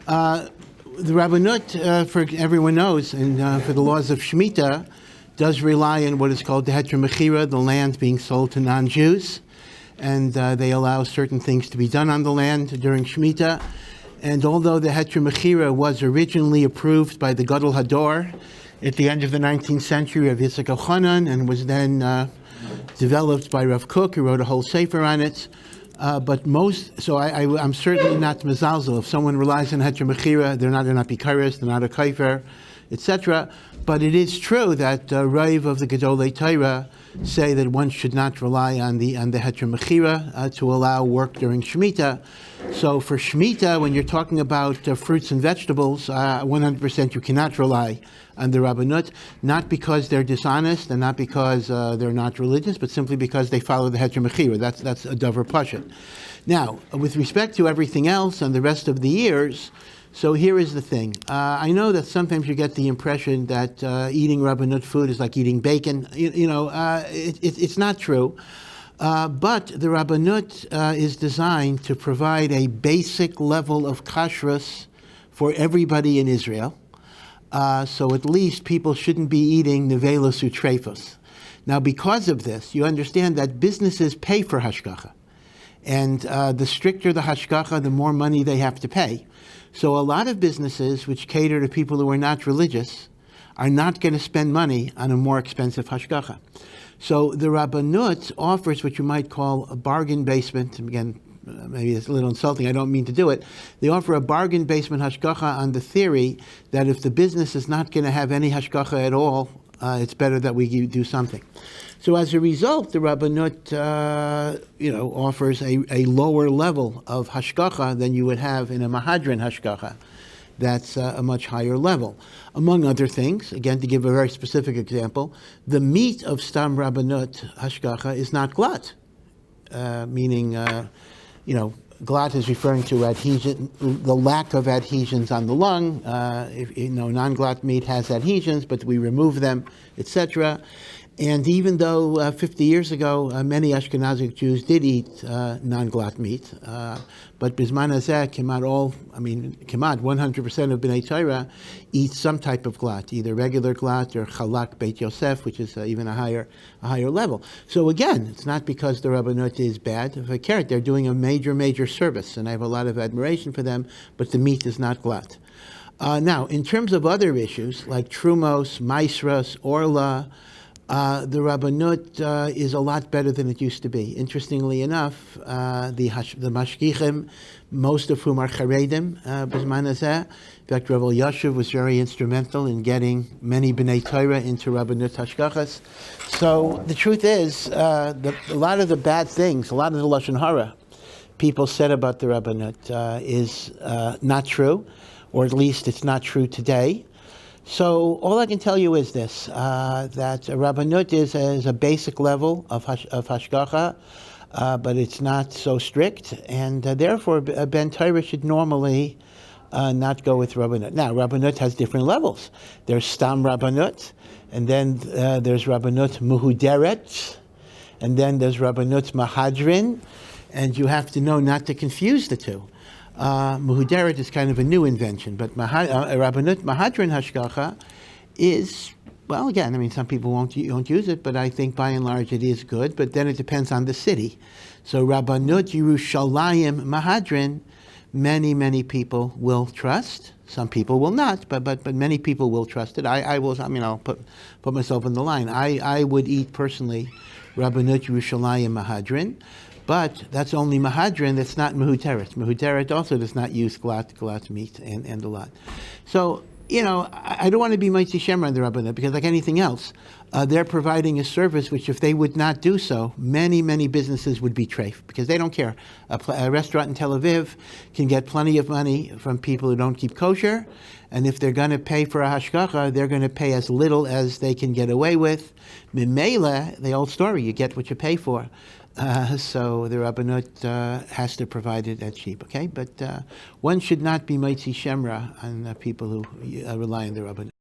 The Rabbinute, for everyone knows, and for the laws of Shemitah, does rely on what is called the heter mechira, the land being sold to non-Jews, and they allow certain things to be done on the land during Shemitah. And although the heter mechira was originally approved by the Gadol Hador at the end of the 19th century of Yitzchak Elchanan, and was then developed by Rav Kook, who wrote a whole sefer on it. I'm certainly not mezalzel. If someone relies on heter mechira, they're not bikaris, they're not a kaifer, etc. But it is true that Raiv of the Gedolei Torah say that one should not rely on the heter mechira to allow work during Shemitah. So for Shemitah, when you're talking about fruits and vegetables, 100% you cannot rely on the Rabbanut, not because they're dishonest and not because they're not religious, but simply because they follow the heter mechira. That's a davar pashut. Now, with respect to everything else and the rest of the years, so here is the thing. I know that sometimes you get the impression that eating Rabbanut food is like eating bacon. It's not true. But the Rabbanut is designed to provide a basic level of kashrus for everybody in Israel. So at least people shouldn't be eating nevelos utrefos. Now, because of this, you understand that businesses pay for hashgacha. And the stricter the hashgacha, the more money they have to pay. So a lot of businesses which cater to people who are not religious are not going to spend money on a more expensive hashgacha. So the Rabbanut offers what you might call a bargain basement. Again, maybe it's a little insulting, I don't mean to do it. They offer a bargain basement hashgacha on the theory that if the business is not going to have any hashgacha at all, it's better that we do something. So as a result, the Rabbanut, offers a lower level of hashgacha than you would have in a mahadran hashgacha. That's a much higher level. Among other things, again, to give a very specific example, the meat of stam Rabbanut hashgacha is not glut, meaning, glut is referring to adhesion, the lack of adhesions on the lung. Non-glut meat has adhesions, but we remove them, etc. And even though 50 years ago, many Ashkenazic Jews did eat non-glut meat, but Bisman Hazeh, Kemat 100% of Bnei Torah eat some type of glut, either regular glut or Chalak Beit Yosef, which is even a higher level. So again, it's not because the Rabbanut is bad. If I care it, they're doing a major service, and I have a lot of admiration for them, but the meat is not glut. Now, in terms of other issues, like Trumos, Maisras, Orla, the Rabbanut is a lot better than it used to be. Interestingly enough, the mashgichim, most of whom are charedim, b'zman hazeh. In fact, Rabbi Yashuv was very instrumental in getting many b'nei Torah into Rabbanut hashgachas. So the truth is, a lot of the bad things, a lot of the lashon hara people said about the Rabbanut is not true, or at least it's not true today. So all I can tell you is this, that a Rabbanut is a basic level of hashgacha, but it's not so strict, and therefore a Ben Torah should normally not go with Rabbanut. Now, Rabbanut has different levels. There's Stam Rabbanut, and then there's Rabbanut Muhuderet, and then there's Rabbanut Mahadrin, and you have to know not to confuse the two. Muhuderet is kind of a new invention, but Rabbanut Mahadran Hashgacha is, well, again, some people won't use it, but I think by and large it is good, but then it depends on the city. So Rabbanut Yerushalayim Mahadran, many people will trust. Some people will not, but many people will trust it. I will. I'll put myself in the line. I would eat personally Rabbanut Yerushalayim Mahadran. But that's only mahadran, that's not mehuteret. Mehuteret also does not use glut meat and a lot. So, I don't want to be Mitzi Shemer on the Rabbanut, because like anything else, they're providing a service which if they would not do so, many businesses would be treif, because they don't care. A restaurant in Tel Aviv can get plenty of money from people who don't keep kosher, and if they're going to pay for a hashgacha, they're going to pay as little as they can get away with. Mimela, the old story, you get what you pay for. So the Rabbanut has to provide it at cheap, okay? But one should not be Mitzi Shemra on people who rely on the Rabbanut.